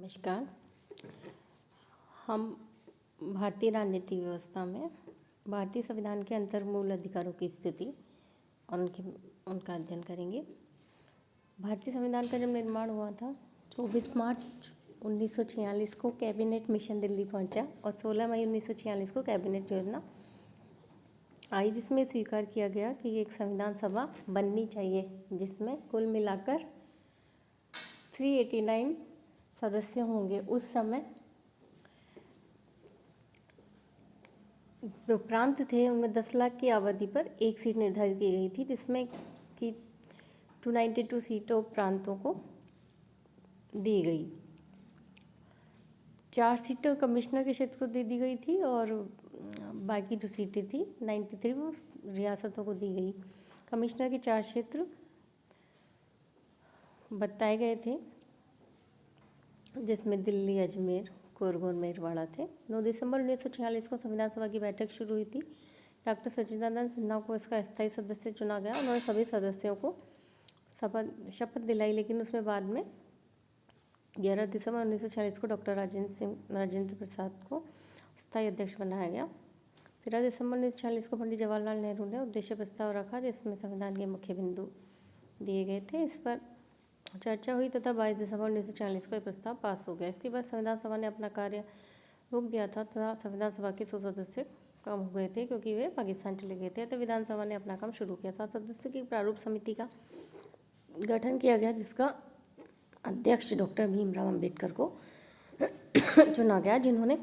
नमस्कार। हम भारतीय राजनीतिक व्यवस्था में भारतीय संविधान के अंतर मूल अधिकारों की स्थिति और उनका अध्ययन करेंगे। भारतीय संविधान का जब निर्माण हुआ था 24 मार्च 1946 को कैबिनेट मिशन दिल्ली पहुंचा और 16 मई 1946 को कैबिनेट योजना आई, जिसमें स्वीकार किया गया कि एक संविधान सभा बननी चाहिए जिसमें कुल मिलाकर 389 सदस्य होंगे। उस समय जो प्रांत थे उनमें 10 लाख की आबादी पर एक सीट निर्धारित की गई थी, जिसमें कि 292 सीटों प्रांतों को दी गई। 4 सीटें कमिश्नर के क्षेत्र को दे दी गई थी और बाकी जो सीटें थी 93 वो रियासतों को दी गई। कमिश्नर के 4 क्षेत्र बताए गए थे, जिसमें दिल्ली, अजमेर, कुर्ग और मेरवाड़ा थे। 9 दिसंबर 1946 को संविधान सभा की बैठक शुरू हुई थी। डॉक्टर सच्चिदानंद सिन्हा को इसका अस्थायी सदस्य चुना गया। उन्होंने सभी सदस्यों को शपथ दिलाई, लेकिन उसमें बाद में 11 दिसंबर 1946 को डॉक्टर राजेंद्र प्रसाद को स्थायी अध्यक्ष बनाया गया। 13 दिसंबर 1946 को पंडित जवाहरलाल नेहरू ने उद्देश्य प्रस्ताव रखा, जिसमें संविधान के मुख्य बिंदु दिए गए थे। इस पर चर्चा हुई तथा 22 दिसंबर 1946 को यह प्रस्ताव पास हो गया। इसके बाद संविधान सभा ने अपना कार्य रोक दिया था तथा संविधान सभा के 100 सदस्य कम हो गए थे क्योंकि वे पाकिस्तान चले गए थे। तो विधानसभा ने अपना काम शुरू किया। 7 सदस्यों की प्रारूप समिति का गठन किया गया, जिसका अध्यक्ष डॉक्टर भीमराव अम्बेडकर को चुना गया, जिन्होंने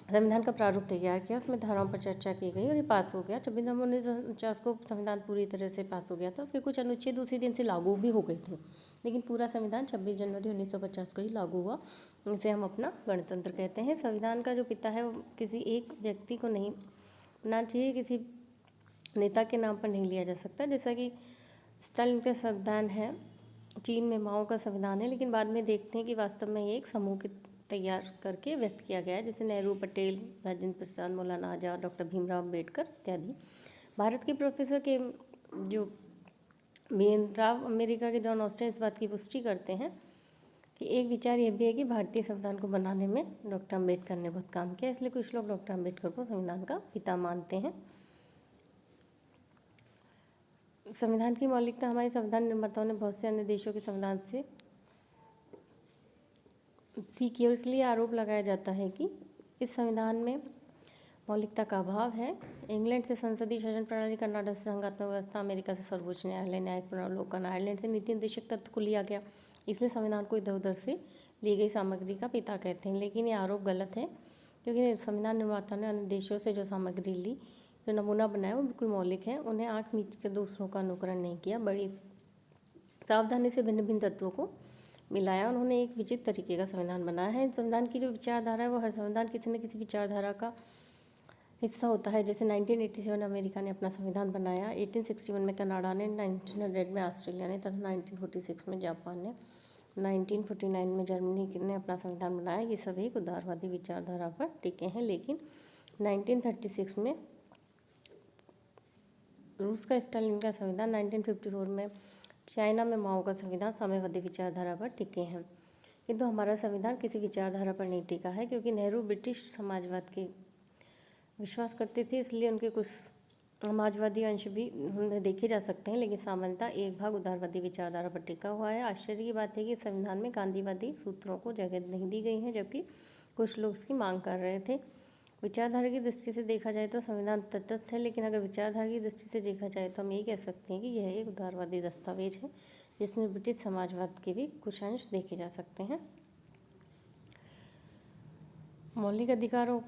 संविधान का प्रारूप तैयार किया। उसमें धाराओं पर चर्चा की गई और ये पास हो गया। 26 नवंबर 1949 को संविधान पूरी तरह से पास हो गया था। उसके कुछ अनुच्छेद उसी दिन से लागू भी हो गए थे, लेकिन पूरा संविधान 26 जनवरी 1950 को ही लागू हुआ। इसे हम अपना गणतंत्र कहते हैं। संविधान का जो पिता है वो किसी एक व्यक्ति को नहीं होना चाहिए, किसी नेता के नाम पर नहीं लिया जा सकता। जैसा कि स्टालिन का संविधान है, चीन में माओ का संविधान है, लेकिन बाद में देखते हैं कि वास्तव में ये एक समूह के तैयार करके व्यक्त किया गया है, जैसे नेहरू, पटेल, राजेंद्र प्रसाद, मौलाना आजाद, डॉक्टर भीमराव अम्बेडकर इत्यादि। भारत के प्रोफेसर के जो भीमराव अमेरिका के जॉन ऑस्टिन इस बात की पुष्टि करते हैं कि एक विचार यह भी है कि भारतीय संविधान को बनाने में डॉक्टर अम्बेडकर ने बहुत काम किया, इसलिए कुछ लोग डॉक्टर अम्बेडकर को संविधान का पिता मानते हैं। संविधान की मौलिकता हमारे संविधान निर्माताओं ने बहुत से अन्य देशों के संविधान से सीखी, और इसलिए आरोप लगाया जाता है कि इस संविधान में मौलिकता का अभाव है। इंग्लैंड से संसदीय शासन प्रणाली, कनाडा से संघात्मक व्यवस्था, अमेरिका से सर्वोच्च न्यायालय, न्यायिक पुनर्वलोकन, आयरलैंड से नीति निर्देशक तत्व को लिया गया, इसलिए संविधान को इधर उधर से ली गई सामग्री का पिता कहते हैं। लेकिन ये आरोप गलत है, क्योंकि संविधान निर्माता ने अन्य देशों से जो सामग्री ली, जो नमूना बनाया, वो बिल्कुल मौलिक है। उन्हें आँख मीच के दूसरों का अनुकरण नहीं किया, बड़ी सावधानी से भिन्न भिन्न तत्वों को मिलाया। उन्होंने एक विचित्र तरीके का संविधान बनाया है। संविधान की जो विचारधारा है वो हर संविधान किसी न किसी विचारधारा का हिस्सा होता है। जैसे 1987 अमेरिका ने अपना संविधान बनाया, 1861 में कनाडा ने, 1900 में ऑस्ट्रेलिया ने तथा 1946 में जापान ने, 1949 में जर्मनी ने अपना संविधान बनाया। ये सभी एक उदारवादी विचारधारा पर टिके हैं। लेकिन 1936 में रूस का स्टालिन का संविधान, 1954 में चाइना में माओ का संविधान साम्यवादी विचारधारा पर टिके हैं। किंतु हमारा संविधान किसी विचारधारा पर नहीं टिका है, क्योंकि नेहरू ब्रिटिश समाजवाद के विश्वास करते थे, इसलिए उनके कुछ समाजवादी अंश भी उनमें देखे जा सकते हैं, लेकिन सामान्यतः एक भाग उदारवादी विचारधारा पर टिका हुआ है। आश्चर्य की बात है कि संविधान में गांधीवादी सूत्रों को जगह नहीं दी गई है, जबकि कुछ लोग इसकी मांग कर रहे थे। विचारधारा की दृष्टि से देखा जाए तो संविधान तटस्थ है, लेकिन अगर विचारधारा की दृष्टि से देखा जाए तो हम ये कह सकते हैं कि यह एक उदारवादी दस्तावेज है, जिसमें ब्रिटिश समाजवाद के भी कुछ अंश देखे जा सकते हैं। मौलिक अधिकारों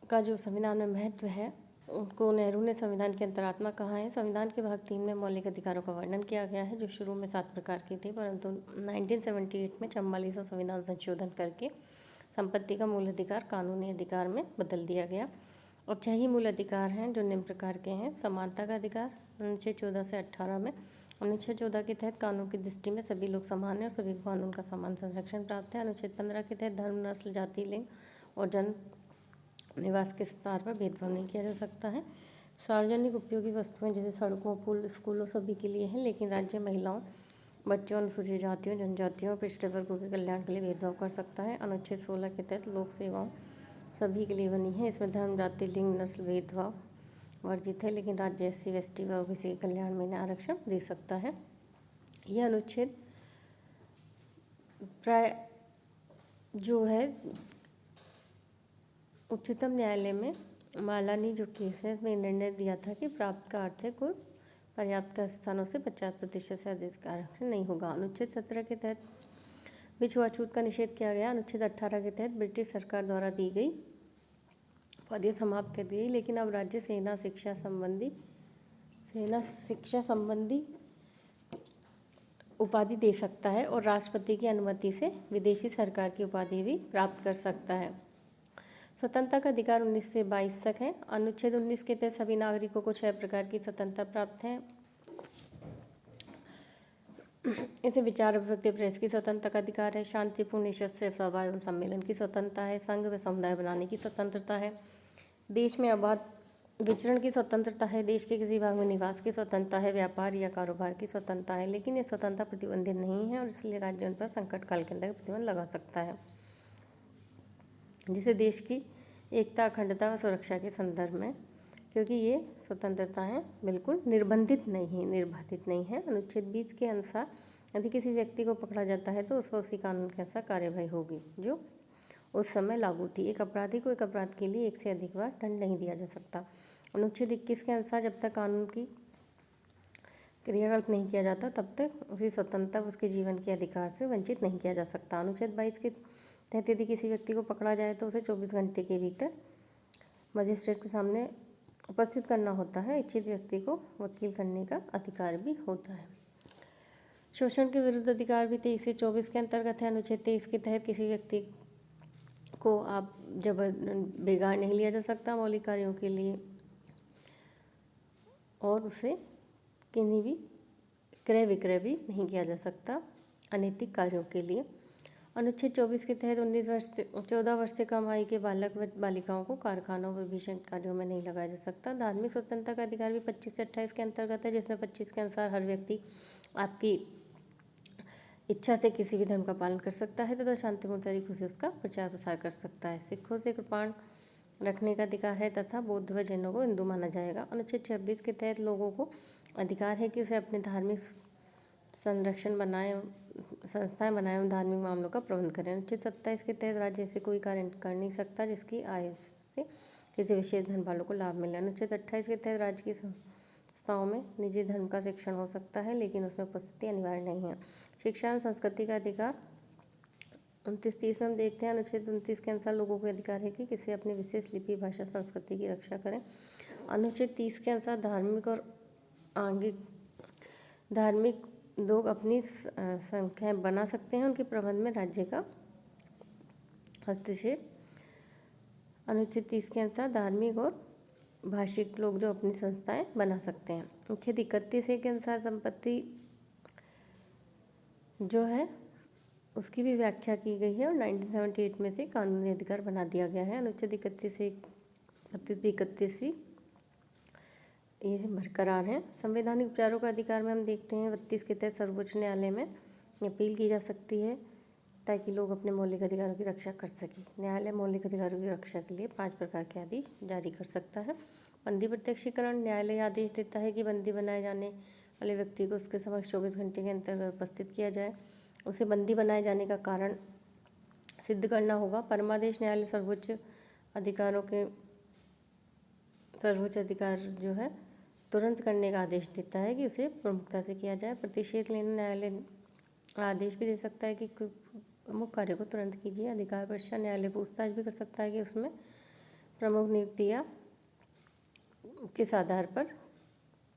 का जो संविधान में महत्व है, उनको नेहरू ने संविधान की अंतरात्मा कहा है। संविधान के भाग 3 में मौलिक अधिकारों का वर्णन किया गया है, जो शुरू में 7 प्रकार के थे, परंतु 1978 में 44वां संविधान संशोधन करके संपत्ति का मूल अधिकार कानूनी अधिकार में बदल दिया गया। और 6 ही मूल अधिकार हैं जो निम्न प्रकार के हैं। समानता का अधिकार, अनुच्छेद 14 से 18 में। अनुच्छेद 14 के तहत कानून की दृष्टि में सभी लोग समान हैं और सभी को कानून का समान संरक्षण प्राप्त है। अनुच्छेद 15 के तहत धर्म, नस्ल, जाति, लिंग और जन्म निवास के स्तर पर भेदभाव नहीं किया जा सकता है। सार्वजनिक उपयोगी वस्तुएं जैसे सड़कों, पुल, स्कूलों सभी के लिए हैं, लेकिन राज्य महिलाओं बच्चों, अनुसूचित जातियों, जनजातियों, पिछड़े वर्गों के कल्याण के लिए भेदभाव कर सकता है। अनुच्छेद 16 के तहत लोक सेवाओं सभी के लिए बनी है। इसमें धर्म, जाति, लिंग, नस्ल भेदभाव वर्जित है, लेकिन राज्य SC, ST व OBC के कल्याण में इन्हें आरक्षण दे सकता है। यह अनुच्छेद प्राय जो है उच्चतम न्यायालय में मालानी जो केस है में निर्णय दिया था कि प्राप्त का अर्थ है कुल पर्याप्त स्थानों से 50% से अधिक आरक्षण नहीं होगा। अनुच्छेद 17 के तहत भी छुआछूत का निषेध किया गया। अनुच्छेद 18 के तहत ब्रिटिश सरकार द्वारा दी गई उपाधि समाप्त कर दी गई, लेकिन अब राज्य सेना शिक्षा संबंधी उपाधि दे सकता है और राष्ट्रपति की अनुमति से विदेशी सरकार की उपाधि भी प्राप्त कर सकता है। स्वतंत्रता का अधिकार 19 से 22 तक है। अनुच्छेद 19 के तहत सभी नागरिकों को 6 प्रकार की स्वतंत्रता प्राप्त है। इसे विचार, अभिव्यक्ति, प्रेस की स्वतंत्रता का अधिकार है। शांतिपूर्ण निशस्त्र सभा एवं सम्मेलन की स्वतंत्रता है। संघ व समुदाय बनाने की स्वतंत्रता है। देश में अबाध विचरण की स्वतंत्रता है। देश के किसी भाग में निवास की स्वतंत्रता है। व्यापार या कारोबार की स्वतंत्रता है, लेकिन ये स्वतंत्रता प्रतिबंधित नहीं है और इसलिए राज्य उन पर संकट काल के अंदर प्रतिबंध लगा सकता है, जिसे देश की एकता, अखंडता व सुरक्षा के संदर्भ में, क्योंकि ये स्वतंत्रताएं बिल्कुल निर्बाधित नहीं है। अनुच्छेद 20 के अनुसार यदि किसी व्यक्ति को पकड़ा जाता है तो उस पर उसी कानून के अनुसार कार्यवाही होगी जो उस समय लागू थी। एक अपराधी को एक अपराध के लिए एक से अधिक बार दंड नहीं दिया जा सकता। अनुच्छेद 21 के अनुसार जब तक कानून की क्रियाकल्प नहीं किया जाता तब तक उसकी स्वतंत्रता व उसके जीवन के अधिकार से वंचित नहीं किया जा सकता। अनुच्छेद 22 के तहत यदि किसी व्यक्ति को पकड़ा जाए तो उसे 24 घंटे के भीतर मजिस्ट्रेट के सामने उपस्थित करना होता है। इच्छित व्यक्ति को वकील करने का अधिकार भी होता है। शोषण के विरुद्ध अधिकार भी 23 से 24 के अंतर्गत है। अनुच्छेद 23 के तहत किसी व्यक्ति को आप बेगार नहीं लिया जा सकता मौलिक कार्यों के लिए और उसे किन्हीं भी क्रय विक्रय भी नहीं किया जा सकता अनैतिक कार्यों के लिए। अनुच्छेद 24 के तहत 14 वर्ष से कम आयु के बालक व बालिकाओं को कारखानों व भीषण कार्यों में नहीं लगाया जा सकता। धार्मिक स्वतंत्रता का अधिकार भी 25 से 28 के अंतर्गत है, जिसमें 25 के अनुसार हर व्यक्ति आपकी इच्छा से किसी भी धर्म का पालन कर सकता है तथा शांतिपूर्ण तरीके से उसका प्रचार प्रसार कर सकता है। सिखों से कृपाण रखने का अधिकार है तथा बौद्ध व जैनों को हिंदू माना जाएगा। अनुच्छेद 26 के तहत लोगों को अधिकार है कि उसे अपने धार्मिक संस्थाएं बनाए एवं धार्मिक मामलों का प्रबंध करें। अनुच्छेद 27 के तहत राज्य ऐसे कोई कार्य कर नहीं सकता जिसकी आय से किसी विशेष धर्म वालों को लाभ मिले। अनुच्छेद 28 के तहत राज्य की संस्थाओं में निजी धर्म का शिक्षण हो सकता है, लेकिन उसमें उपस्थिति अनिवार्य नहीं है। शिक्षा एवं संस्कृति का अधिकार 29-30 में हम देखते हैं। अनुच्छेद 29 के अनुसार लोगों को अधिकार है कि किसी अपनी विशेष लिपि, भाषा, संस्कृति की रक्षा करें। अनुच्छेद 30 के अनुसार धार्मिक लोग अपनी संख्याएं बना सकते हैं, उनके प्रबंध में राज्य का हस्तक्षेप। अनुच्छेद 30 के अनुसार धार्मिक और भाषिक लोग जो अपनी संस्थाएं बना सकते हैं। अनुच्छेद 31 के अनुसार संपत्ति जो है उसकी भी व्याख्या की गई है और 1978 में से कानूनी अधिकार बना दिया गया है। अनुच्छेद 31 ये बरकरार है। संवैधानिक उपचारों का अधिकार में हम देखते हैं 32 के तहत सर्वोच्च न्यायालय में अपील की जा सकती है ताकि लोग अपने मौलिक अधिकारों की रक्षा कर सकें। न्यायालय मौलिक अधिकारों की रक्षा के लिए 5 प्रकार के आदेश जारी कर सकता है। बंदी प्रत्यक्षीकरण, न्यायालय आदेश देता है कि बंदी बनाए जाने वाले व्यक्ति को उसके समक्ष 24 घंटे के अंदर उपस्थित किया जाए। उसे बंदी बनाए जाने का कारण सिद्ध करना होगा। परमादेश, न्यायालय सर्वोच्च अधिकार जो है तुरंत करने का आदेश देता है कि उसे प्रमुखता से किया जाए। प्रतिषेध लेना, न्यायालय आदेश भी दे सकता है कि प्रमुख कार्य को तुरंत कीजिए। अधिकार परीक्षा, न्यायालय पूछताछ भी कर सकता है कि उसमें प्रमुख नियुक्तियाँ किस आधार पर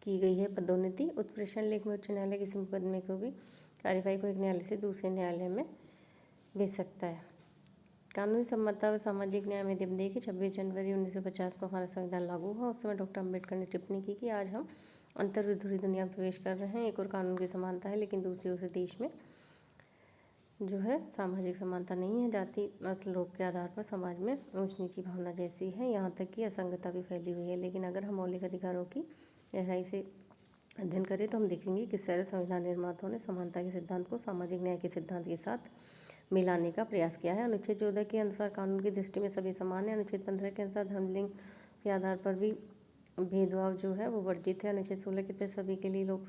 की गई है पदोन्नति। उत्प्रेषण लेख में उच्च न्यायालय किसी मुकदमे को भी कार्यवाही को एक न्यायालय से दूसरे न्यायालय में भेज सकता है। कानूनी सम्मतता व सामाजिक न्याय में जब देखिए 26 जनवरी 1950 को हमारा संविधान लागू हुआ। उस समय डॉक्टर अम्बेडकर ने टिप्पणी की कि आज हम अंतर्विधुरी दुनिया में प्रवेश कर रहे हैं। एक और कानून की समानता है, लेकिन दूसरी ओर से देश में जो है सामाजिक समानता नहीं है। जाति, नस्ल, रोग के आधार पर समाज में ऊंच नीची भावना जैसी है, यहाँ तक कि असंगता भी फैली हुई है। लेकिन अगर हम मौलिक अधिकारों की गहराई से अध्ययन करें तो हम देखेंगे कि सारे संविधान निर्माताओं ने समानता के सिद्धांत को सामाजिक न्याय के सिद्धांत के साथ मिलाने का प्रयास किया है। अनुच्छेद 14 के अनुसार कानून की दृष्टि में सभी समान है। अनुच्छेद 15 के अनुसार धर्म लिंग के आधार पर भी भेदभाव जो है वो वर्जित है। अनुच्छेद 16 के तहत सभी के लिए लोक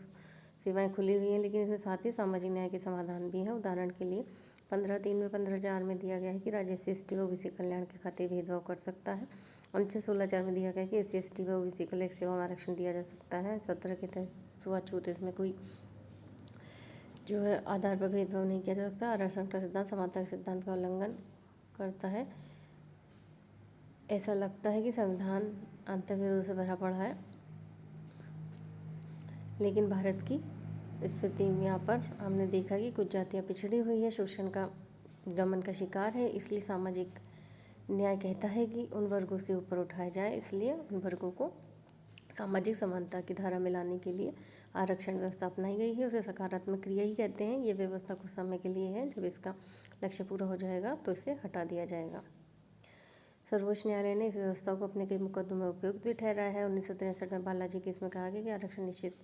सेवाएं खुली हुई हैं, लेकिन इसमें साथ ही सामाजिक न्याय के समाधान भी है। उदाहरण के लिए 15(3) में 15(4) में दिया गया है कि राज्य SC/ST व ओबीसी कल्याण के खातिर भेदभाव कर सकता है। अनुच्छेद 16(4) में दिया गया है कि SC/ST व ओबीसी को लोक सेवा में आरक्षण दिया जा सकता है। 17 के तहत छूआछूत, इसमें कोई जो है आधार पर भेदभाव नहीं किया जा सकता। आरक्षण का सिद्धांत समानता के सिद्धांत का उल्लंघन करता है। ऐसा लगता है कि संविधान अंतर्विरोध से भरा पड़ा है, लेकिन भारत की स्थिति यहाँ पर हमने देखा कि कुछ जातियाँ पिछड़ी हुई है, शोषण का दमन का शिकार है, इसलिए सामाजिक न्याय कहता है कि उन वर्गों से ऊपर उठाया जाए। इसलिए उन वर्गों को सामाजिक समानता की धारा में लाने के लिए आरक्षण व्यवस्था अपनाई गई है। उसे सकारात्मक क्रिया ही कहते हैं। ये व्यवस्था कुछ समय के लिए है, जब इसका लक्ष्य पूरा हो जाएगा तो इसे हटा दिया जाएगा। सर्वोच्च न्यायालय ने इस व्यवस्था को अपने कई मुकदमों में उपयुक्त भी ठहराया है। 1963 में बालाजी केस में कहा गया कि आरक्षण निश्चित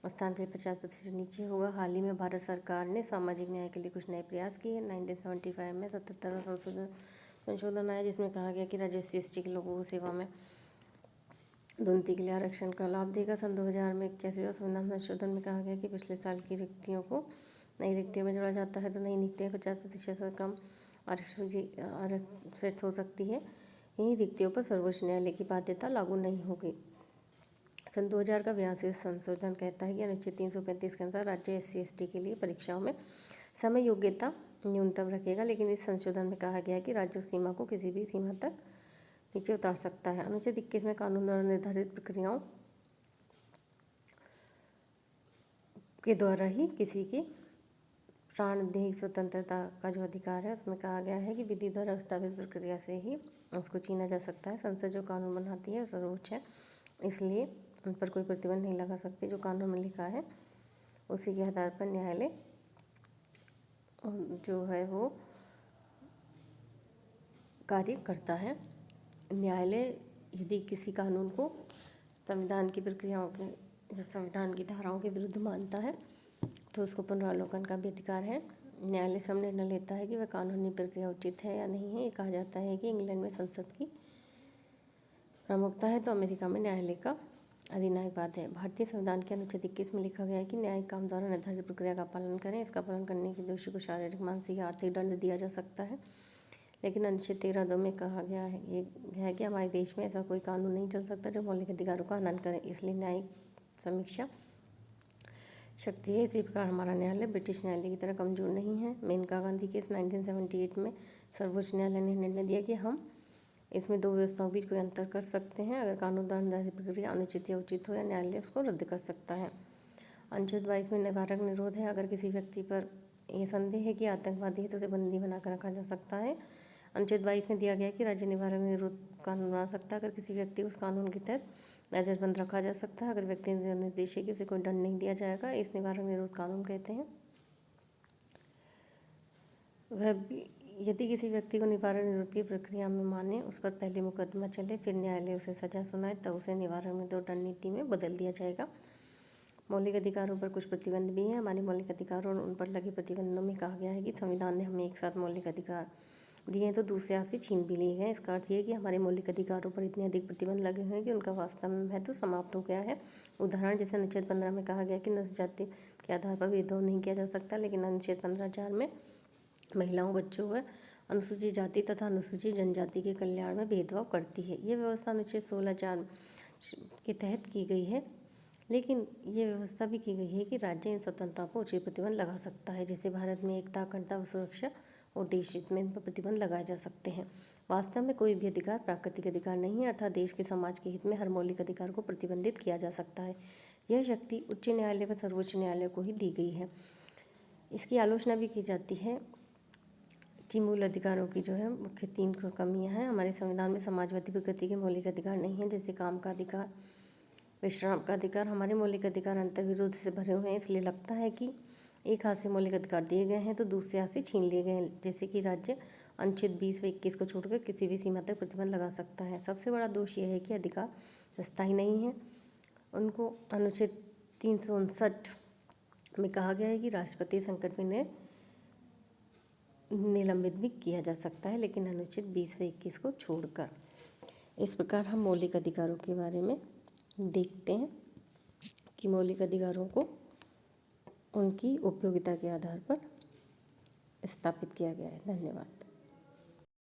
स्थान के 50% नीचे होगा। हाल ही में भारत सरकार ने सामाजिक न्याय के लिए कुछ नए प्रयास किए। 1975 में 77वां संशोधन आया, जिसमें कहा गया कि राज्य SC/ST के लोगों को सेवा में दोन्नति के लिए आरक्षण का लाभ देगा। सन 2000 में 81वां संविधान संशोधन में कहा गया कि पिछले साल की रिक्तियों को नई रिक्तियों में जोड़ा जाता है तो नई रिक्तियाँ 50% से कम आरक्षित हो सकती है। यही रिक्तियों पर सर्वोच्च न्यायालय की बाध्यता लागू नहीं होगी। सन 2000 का 82वां संशोधन कहता है कि अनुच्छेद 335 के अनुसार राज्य SC/ST के लिए परीक्षाओं में समय योग्यता न्यूनतम रखेगा, लेकिन इस संशोधन में कहा गया है कि राज्य उस सीमा को किसी भी सीमा तक नीचे उतार सकता है। अनुच्छेद 21 में कानून द्वारा निर्धारित प्रक्रियाओं के द्वारा ही किसी की प्राणदेह स्वतंत्रता का जो अधिकार है, उसमें कहा गया है कि विधि द्वारा स्थापित प्रक्रिया से ही उसको छीना जा सकता है। संसद जो कानून बनाती है सर्वोच्च है, इसलिए उन पर कोई प्रतिबंध नहीं लगा सकते। जो कानून में लिखा है उसी के आधार पर न्यायालय जो है वो कार्य करता है। न्यायालय यदि किसी कानून को संविधान की प्रक्रियाओं के संविधान की धाराओं के विरुद्ध मानता है तो उसको पुनरावलोकन का भी अधिकार है। न्यायालय स्वयं निर्णय लेता है कि वह कानूनी प्रक्रिया उचित है या नहीं है। ये कहा जाता है कि इंग्लैंड में संसद की प्रमुखता है तो अमेरिका में न्यायालय का अधिनायकवाद है। भारतीय संविधान के अनुच्छेद 21 में लिखा गया है कि न्यायिक काम द्वारा निर्धारित प्रक्रिया का पालन करें। इसका पालन करने के दोषी को शारीरिक, मानसिक या आर्थिक दंड दिया जा सकता है। लेकिन अनुच्छेद 13(2) में कहा गया है कि हमारे देश में ऐसा कोई कानून नहीं चल सकता जो मौलिक अधिकारों का हनन करे, इसलिए न्यायिक समीक्षा शक्ति है। इसी प्रकार हमारा न्यायालय ब्रिटिश न्यायालय की तरह कमजोर नहीं है। मेनका गांधी केस 1978 में सर्वोच्च न्यायालय ने निर्णय दिया कि हम इसमें दो व्यवस्थाओं के बीच कोई अंतर कर सकते हैं। अगर कानून द्वारा निर्धारित प्रक्रिया अनुचित या उचित हो या न्यायालय उसको रद्द कर सकता है। अनुच्छेद 22 में निवारक निरोध है। अगर किसी व्यक्ति पर यह संदेह है कि आतंकवादी है तो उसे बंदी बनाकर रखा जा सकता है। अनुच्छेद 22 में दिया गया है कि राज्य निवारक निरोध कानून बना सकता है। अगर किसी व्यक्ति को उस कानून के तहत नजरबंद रखा जा सकता है। अगर व्यक्ति निर्देश है कि उसे कोई दंड नहीं दिया जाएगा, इस निवारक निरोध कानून कहते हैं। वह भी यदि किसी व्यक्ति को निवारक निरोध की प्रक्रिया में माने, उस पर पहले मुकदमा चले, फिर न्यायालय उसे सजा सुनाए, तब उसे निवारक निरोध रणनीति में बदल दिया जाएगा। मौलिक अधिकारों पर कुछ प्रतिबंध भी हैं। हमारे मौलिक अधिकारों और उन पर लगे प्रतिबंधों में कहा गया है कि संविधान ने हमें एक साथ मौलिक अधिकार दिए हैं तो दूसरे हाथ से छीन भी लिए गए। इसका अर्थ ये है कि हमारे मौलिक अधिकारों पर इतने अधिक प्रतिबंध लगे हुए हैं कि उनका वास्तव में महत्व समाप्त हो गया है। उदाहरण जैसे अनुच्छेद 15 में कहा गया कि नस्ल जाति के आधार पर भेदभाव नहीं किया जा सकता, लेकिन अनुच्छेद 15(4) में महिलाओं, बच्चों व अनुसूचित जाति तथा अनुसूचित जनजाति के कल्याण में भेदभाव करती है। ये व्यवस्था अनुच्छेद 16(4) के तहत की गई है, लेकिन ये व्यवस्था भी की गई है कि राज्य इन स्वतंत्रताओं पर उचित प्रतिबंध लगा सकता है। जैसे भारत में एकता, अखंडता व सुरक्षा और देश हित में इन पर प्रतिबंध लगाए जा सकते हैं। वास्तव में कोई भी अधिकार प्राकृतिक अधिकार नहीं है, अर्थात देश के समाज के हित में हर मौलिक अधिकार को प्रतिबंधित किया जा सकता है। यह शक्ति उच्च न्यायालय व सर्वोच्च न्यायालय को ही दी गई है। इसकी आलोचना भी की जाती है कि मूल अधिकारों की जो है मुख्य 3 कमियां हैं। हमारे संविधान में समाजवादी प्रकृति के मौलिक अधिकार नहीं हैं, जैसे काम का अधिकार, विश्राम का अधिकार। हमारे मौलिक अधिकार अंतर्विरोध से भरे हुए हैं, इसलिए लगता है कि एक हाथ से मौलिक अधिकार दिए गए हैं तो दूसरे हाथ से छीन लिए गए हैं। जैसे कि राज्य अनुच्छेद 20 व 21 को छोड़कर किसी भी सीमा तक प्रतिबंध लगा सकता है। सबसे बड़ा दोष यह है कि अधिकार स्थायी नहीं है। उनको अनुच्छेद 359 में कहा गया है कि राष्ट्रपति संकट में निलंबित भी किया जा सकता है, लेकिन अनुच्छेद 20 व 21 को छोड़कर। इस प्रकार हम मौलिक अधिकारों के बारे में देखते हैं कि मौलिक अधिकारों को उनकी उपयोगिता के आधार पर स्थापित किया गया है। धन्यवाद।